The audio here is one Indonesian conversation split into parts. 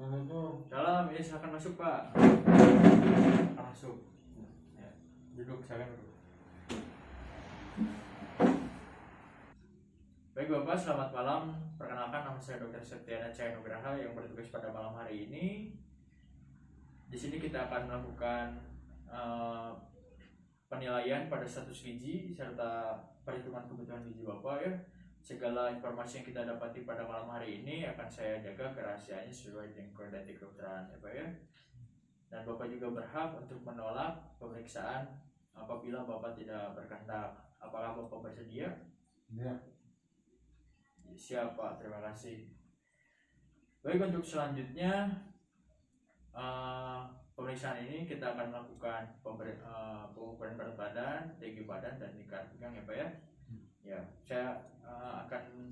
Salam, ya silakan masuk Pak. Silakan masuk. Ya, duduk, silakan duduk. Baik Bapak, selamat malam. Perkenalkan, nama saya Dr. Septiana Cahaya Nugraha yang bertugas pada malam hari ini. Di sini kita akan melakukan penilaian pada status gizi serta perhitungan kebutuhan gizi Bapak ya. Segala informasi yang kita dapati pada malam hari ini akan saya jaga kerahasiaannya sesuai dengan kode etik kedokteran ya Pak ya. Dan Bapak juga berhak untuk menolak pemeriksaan apabila Bapak tidak berkehendak. Apakah Bapak bersedia? Ya. Siap Pak, terima kasih. Baik, untuk selanjutnya pemeriksaan ini kita akan melakukan pengukuran berat badan, tinggi badan, dan lingkar pinggang ya Pak ya. Ya, saya akan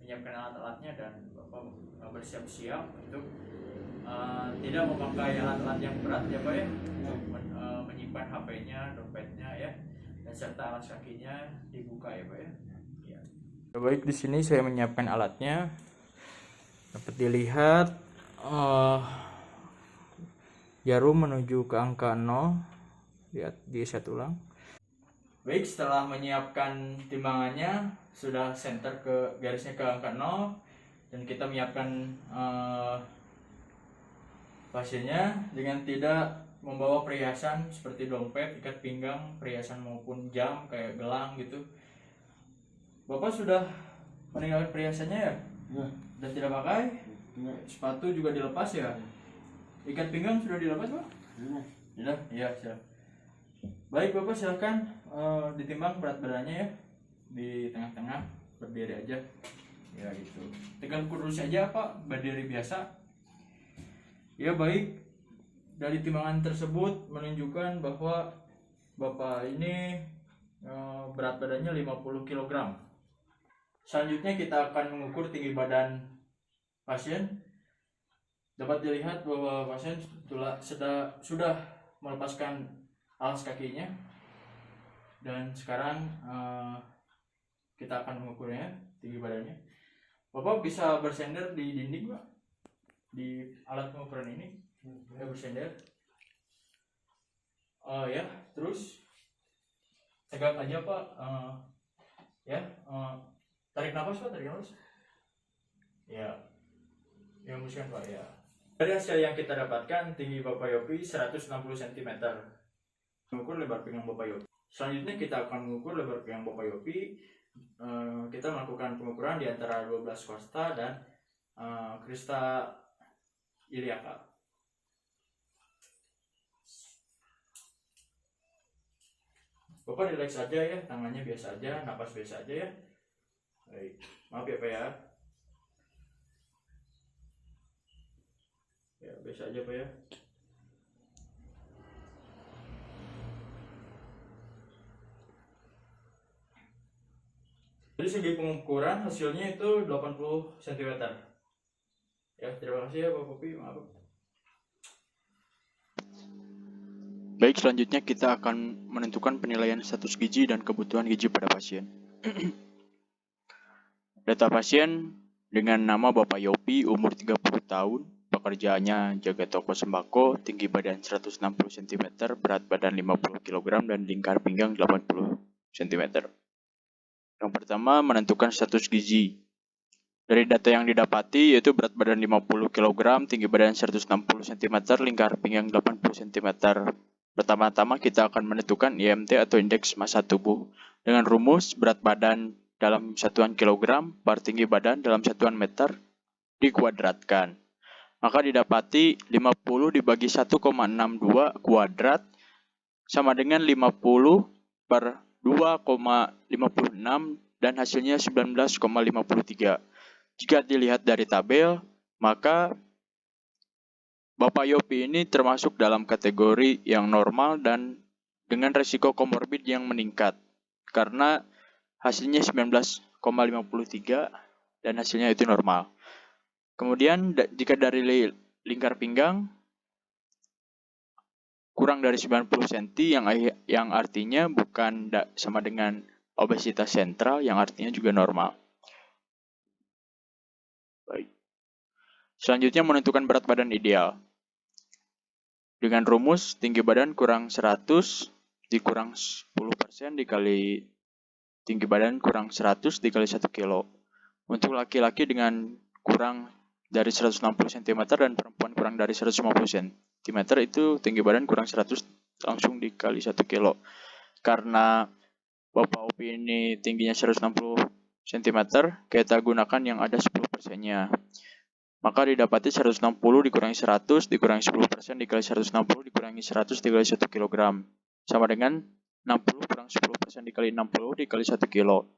menyiapkan alat-alatnya dan Bapak bersiap-siap untuk tidak memakai alat-alat yang berat ya Pak ya, menyimpan HP-nya, dompetnya ya, dan serta alas kakinya dibuka ya Pak ya. Ya. Baik, di sini saya menyiapkan alatnya. Dapat dilihat jarum menuju ke angka 0. Lihat di saya ulang. Baik, setelah menyiapkan timbangannya, sudah center ke garisnya ke angka 0 dan kita menyiapkan pasiennya dengan tidak membawa perhiasan seperti dompet, ikat pinggang, perhiasan maupun jam kayak gelang gitu. Bapak sudah meninggalkan perhiasannya ya? Ya. Dan tidak pakai? Ya. Sepatu juga dilepas ya? Ikat pinggang sudah dilepas Pak? Ya. Sudah? Iya, siap. Baik Bapak, silahkan ditimbang berat badannya ya. Di tengah-tengah, berdiri aja. Ya gitu. Tegak kurus aja Pak, berdiri biasa. Ya baik, dari timbangan tersebut menunjukkan bahwa Bapak ini berat badannya 50 kg. Selanjutnya kita akan mengukur tinggi badan pasien. Dapat dilihat bahwa pasien sudah melepaskan alas kakinya. Dan sekarang kita akan mengukurnya tinggi badannya. Bapak bisa bersender di dinding Pak, di alat pengukuran ini. Ya, bersender. Ya, terus tegak aja Pak. Ya, tarik nafas Pak, tarik nafas. Ya, yang hembuskan Pak ya. Dari hasil yang kita dapatkan, tinggi Bapak Yopi 160 cm. Mengukur lebar pinggang Bapak Yopi. Selanjutnya kita akan mengukur lebar pinggang Bapak Yopi. Kita melakukan pengukuran di antara 12 kosta dan krista iliaka. Bapak relax aja ya, tangannya biasa aja, napas biasa aja ya. Baik, maaf ya Pak ya. Ya, biasa aja Pak ya. Jadi segi pengukuran hasilnya itu 80 cm. Ya, terima kasih ya Bapak Popi, maaf. Baik, selanjutnya kita akan menentukan penilaian status gizi dan kebutuhan gizi pada pasien. Data pasien dengan nama Bapak Yopi, umur 30 tahun, pekerjaannya jaga toko sembako, tinggi badan 160 cm, berat badan 50 kg, dan lingkar pinggang 80 cm. Yang pertama, menentukan status gizi. Dari data yang didapati, yaitu berat badan 50 kg, tinggi badan 160 cm, lingkar pinggang 80 cm. Pertama-tama kita akan menentukan IMT atau indeks massa tubuh dengan rumus berat badan dalam satuan kilogram per tinggi badan dalam satuan meter dikuadratkan. Maka didapati 50 dibagi 1,62 kuadrat sama dengan 50 per 2,56 dan hasilnya 19,53. Jika dilihat dari tabel, maka Bapak Yopi ini termasuk dalam kategori yang normal dan dengan resiko komorbid yang meningkat karena hasilnya 19,53 dan hasilnya itu normal. Kemudian jika dari lingkar pinggang kurang dari 90 cm yang artinya bukan sama dengan obesitas sentral yang artinya juga normal. Baik. Selanjutnya menentukan berat badan ideal. Dengan rumus tinggi badan kurang 100 dikurang 10% dikali tinggi badan kurang 100 dikali 1 kilo. Untuk laki-laki dengan kurang dari 160 cm dan perempuan kurang dari 150 cm itu tinggi badan kurang 100 langsung dikali 1 kilo. Karena Bapak Opi ini tingginya 160 cm, kita gunakan yang ada 10%-nya. Maka didapati 160 dikurangi 100 dikurangi 10% dikali 160 dikurangi 100 dikali 1 kg. Sama dengan 60 kurang 10% dikali 60 dikali 1 kilo.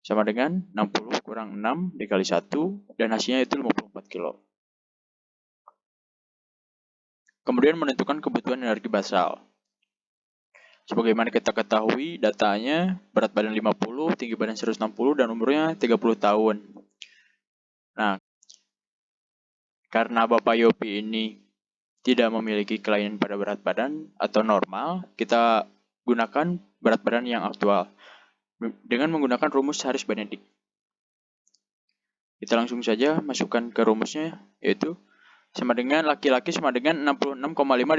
Sama dengan 60 kurang 6 dikali 1 dan hasilnya itu 54 kilo. Kemudian menentukan kebutuhan energi basal. Sebagaimana kita ketahui datanya berat badan 50, tinggi badan 160 dan umurnya 30 tahun. Nah, karena Bapak Yopi ini tidak memiliki kelainan pada berat badan atau normal, kita gunakan berat badan yang aktual dengan menggunakan rumus Harris Benedict. Kita langsung saja masukkan ke rumusnya, yaitu sama dengan laki-laki sama dengan 66,5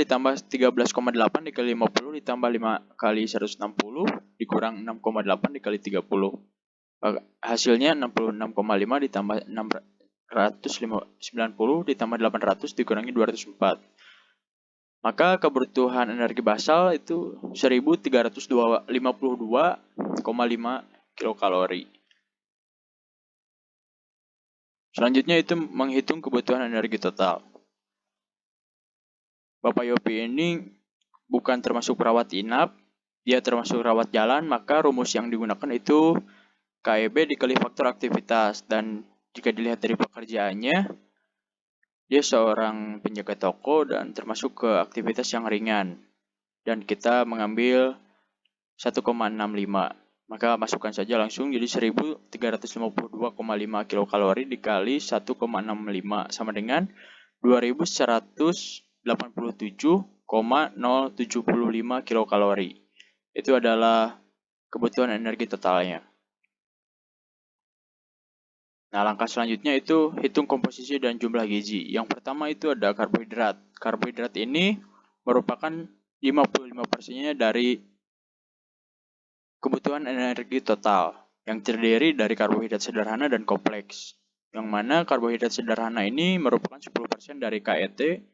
ditambah 13,8 dikali 50 ditambah 5 kali 160 dikurang 6,8 dikali 30. Hasilnya 66,5 ditambah 690 ditambah 800 dikurangi 204. Maka kebutuhan energi basal itu 1352,5 kilokalori. Selanjutnya itu menghitung kebutuhan energi total. Bapak Yopi ini bukan termasuk perawat inap, dia termasuk rawat jalan, maka rumus yang digunakan itu KEB dikali faktor aktivitas. Dan jika dilihat dari pekerjaannya, dia seorang penjaga toko dan termasuk ke aktivitas yang ringan. Dan kita mengambil 1,65. Maka masukkan saja langsung jadi 1352,5 kilokalori dikali 1,65 sama dengan 2187,075 kilokalori. Itu adalah kebutuhan energi totalnya. Nah, langkah selanjutnya itu hitung komposisi dan jumlah gizi. Yang pertama itu ada karbohidrat. Karbohidrat ini merupakan 55%-nya dari kebutuhan energi total yang terdiri dari karbohidrat sederhana dan kompleks. Yang mana karbohidrat sederhana ini merupakan 10% dari KET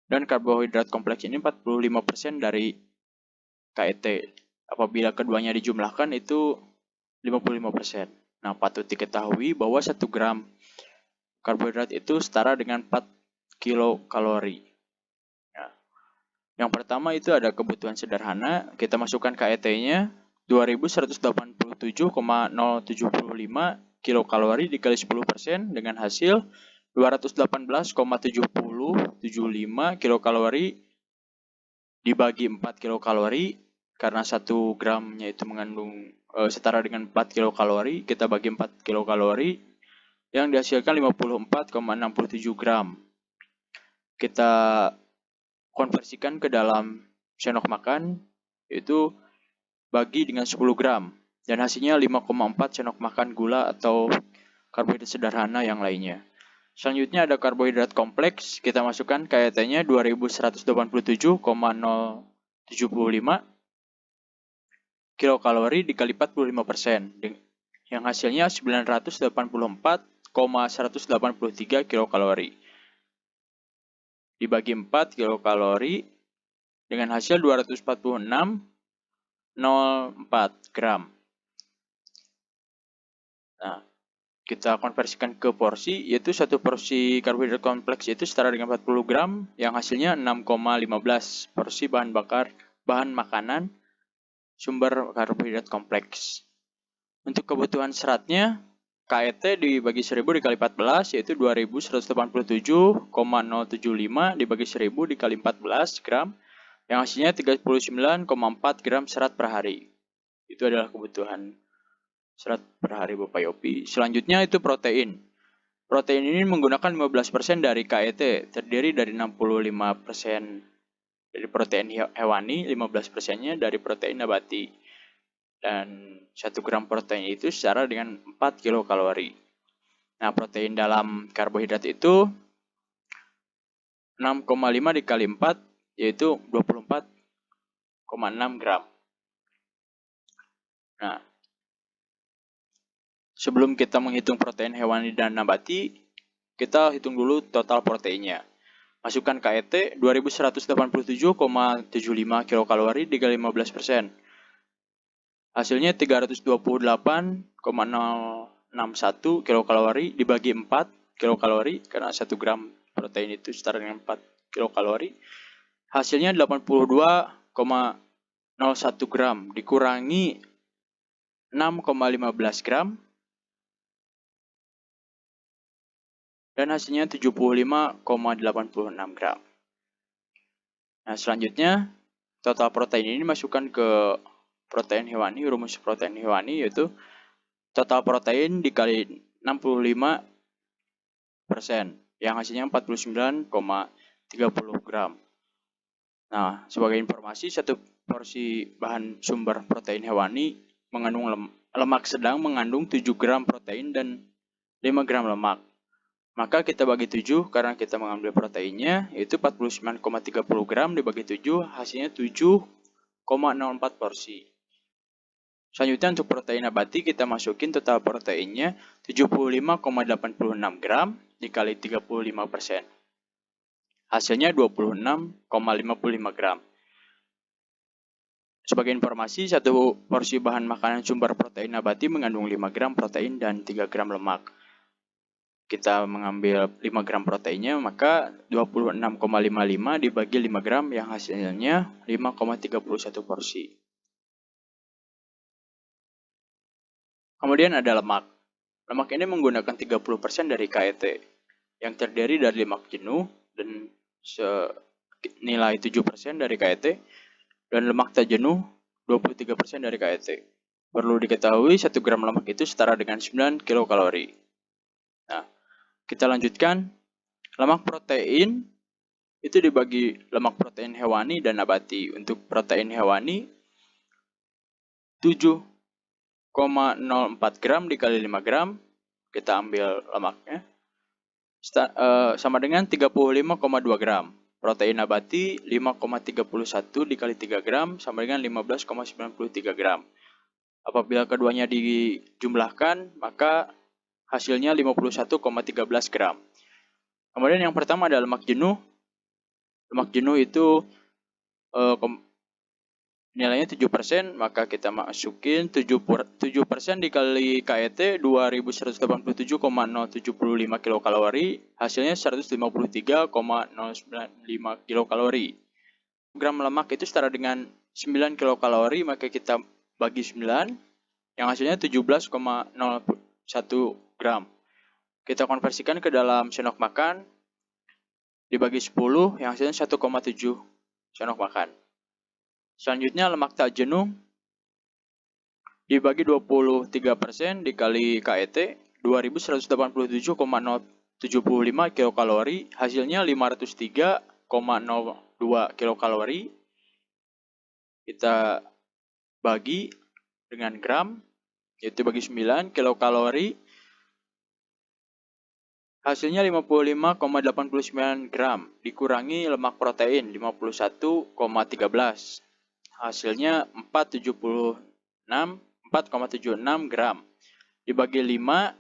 dan karbohidrat kompleks ini 45% dari KET. Apabila keduanya dijumlahkan itu 55%. Nah, patut diketahui bahwa 1 gram karbohidrat itu setara dengan 4 kilokalori. Nah, yang pertama itu ada kebutuhan sederhana, kita masukkan KET-nya 2187,075 kilokalori dikali 10% dengan hasil 218,7075 kilokalori dibagi 4 kilokalori karena 1 gramnya itu mengandung setara dengan 4 kilokalori, kita bagi 4 kilokalori yang dihasilkan 54,67 gram. Kita konversikan ke dalam sendok makan yaitu bagi dengan 10 gram dan hasilnya 5,4 sendok makan gula atau karbohidrat sederhana yang lainnya. Selanjutnya ada karbohidrat kompleks, kita masukkan KET-nya 2187,075 kilokalori dikali 45% yang hasilnya 984,183 kilokalori. Dibagi 4 kilokalori dengan hasil 246,04 gram. Nah, kita konversikan ke porsi, yaitu satu porsi karbohidrat kompleks itu setara dengan 40 gram, yang hasilnya 6,15 porsi bahan makanan sumber karbohidrat kompleks. Untuk kebutuhan seratnya, KET dibagi 1000 dikali 14, yaitu 2187,075 dibagi 1000 dikali 14 gram, yang hasilnya 39,4 gram serat per hari. Itu adalah kebutuhan serat per hari Bapak Yopi. Selanjutnya itu protein. Protein ini menggunakan 15% dari KET, terdiri dari 65% dari protein hewani, 15%-nya dari protein nabati. Dan 1 gram protein itu setara dengan 4 kilokalori. Nah, protein dalam karbohidrat itu 6,5 dikali 4 yaitu 24,6 gram. Nah, sebelum kita menghitung protein hewani dan nabati, kita hitung dulu total proteinnya. Masukkan KET 2187,75 kilokalori dikali 15%. Hasilnya 328,061 kilokalori dibagi 4 kilokalori karena 1 gram protein itu setara dengan 4 kilokalori. Hasilnya 82,01 gram dikurangi 6,15 gram dan hasilnya 75,86 gram. Nah, selanjutnya total protein ini masukkan ke protein hewani, rumus protein hewani yaitu total protein dikali 65% yang hasilnya 49,30 gram. Nah, sebagai informasi, satu porsi bahan sumber protein hewani mengandung lemak sedang mengandung 7 gram protein dan 5 gram lemak. Maka kita bagi 7 karena kita mengambil proteinnya, yaitu 49,30 gram dibagi 7, hasilnya 7,04 porsi. Selanjutnya untuk protein nabati kita masukin total proteinnya 75,86 gram dikali 35%. Hasilnya 26,55 gram. Sebagai informasi, satu porsi bahan makanan sumber protein nabati mengandung 5 gram protein dan 3 gram lemak. Kita mengambil 5 gram proteinnya, maka 26,55 dibagi 5 gram yang hasilnya 5,31 porsi. Kemudian ada lemak. Lemak ini menggunakan 30% dari KET, yang terdiri dari lemak jenuh dan nilai 7% dari KET, dan lemak tak jenuh 23% dari KET. Perlu diketahui 1 gram lemak itu setara dengan 9 kilokalori. Nah, kita lanjutkan. Lemak protein itu dibagi lemak protein hewani dan nabati. Untuk protein hewani 7,04 gram dikali 5 gram, kita ambil lemaknya, sama dengan 35,2 gram. Protein nabati 5,31 dikali 3 gram sama dengan 15,93 gram. Apabila keduanya dijumlahkan, maka hasilnya 51,13 gram. Kemudian yang pertama adalah lemak jenuh. Lemak jenuh itu nilainya 7%, maka kita masukin 7% dikali KET 2187,075 kilokalori, hasilnya 153,095 kilokalori. Gram lemak itu setara dengan 9 kilokalori, maka kita bagi 9, yang hasilnya 17,01 gram. Kita konversikan ke dalam sendok makan, dibagi 10, yang hasilnya 1,7 sendok makan. Selanjutnya lemak tak jenuh dibagi 23% dikali KET 2187,075 kilokalori, hasilnya 503,02 kilokalori. Kita bagi dengan gram, yaitu bagi 9 kilokalori, hasilnya 55,89 gram dikurangi lemak protein 51,13, hasilnya 4,76 gram dibagi 5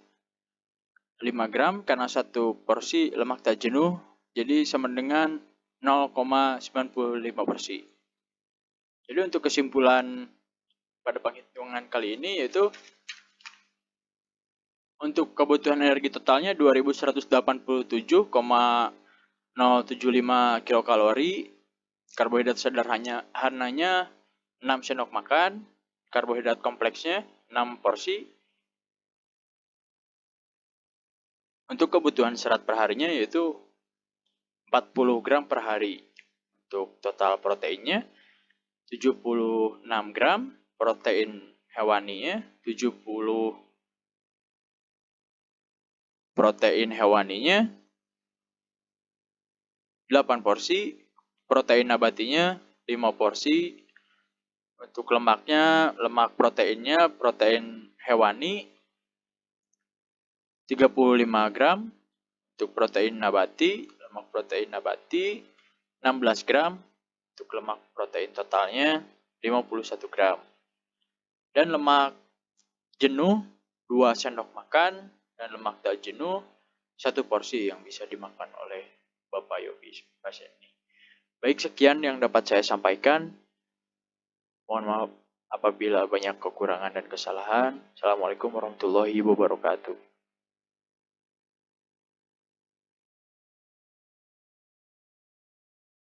gram karena satu porsi lemak tak jenuh, jadi sama dengan 0,95 porsi. Jadi untuk kesimpulan pada penghitungan kali ini yaitu untuk kebutuhan energi totalnya 2187,075 kilokalori, karbohidrat sederhananya 6 sendok makan, karbohidrat kompleksnya 6 porsi. Untuk kebutuhan serat per harinya yaitu 40 gram per hari. Untuk total proteinnya 76 gram, protein hewaninya 8 porsi, protein nabatinya 5 porsi. Untuk lemaknya, lemak proteinnya, protein hewani 35 gram untuk protein nabati, lemak protein nabati, 16 gram untuk lemak protein totalnya 51 gram. Dan lemak jenuh 2 sendok makan dan lemak tak jenuh 1 porsi yang bisa dimakan oleh Bapak Yopi pasien ini. Baik, sekian yang dapat saya sampaikan. Mohon maaf apabila banyak kekurangan dan kesalahan. Assalamualaikum warahmatullahi wabarakatuh.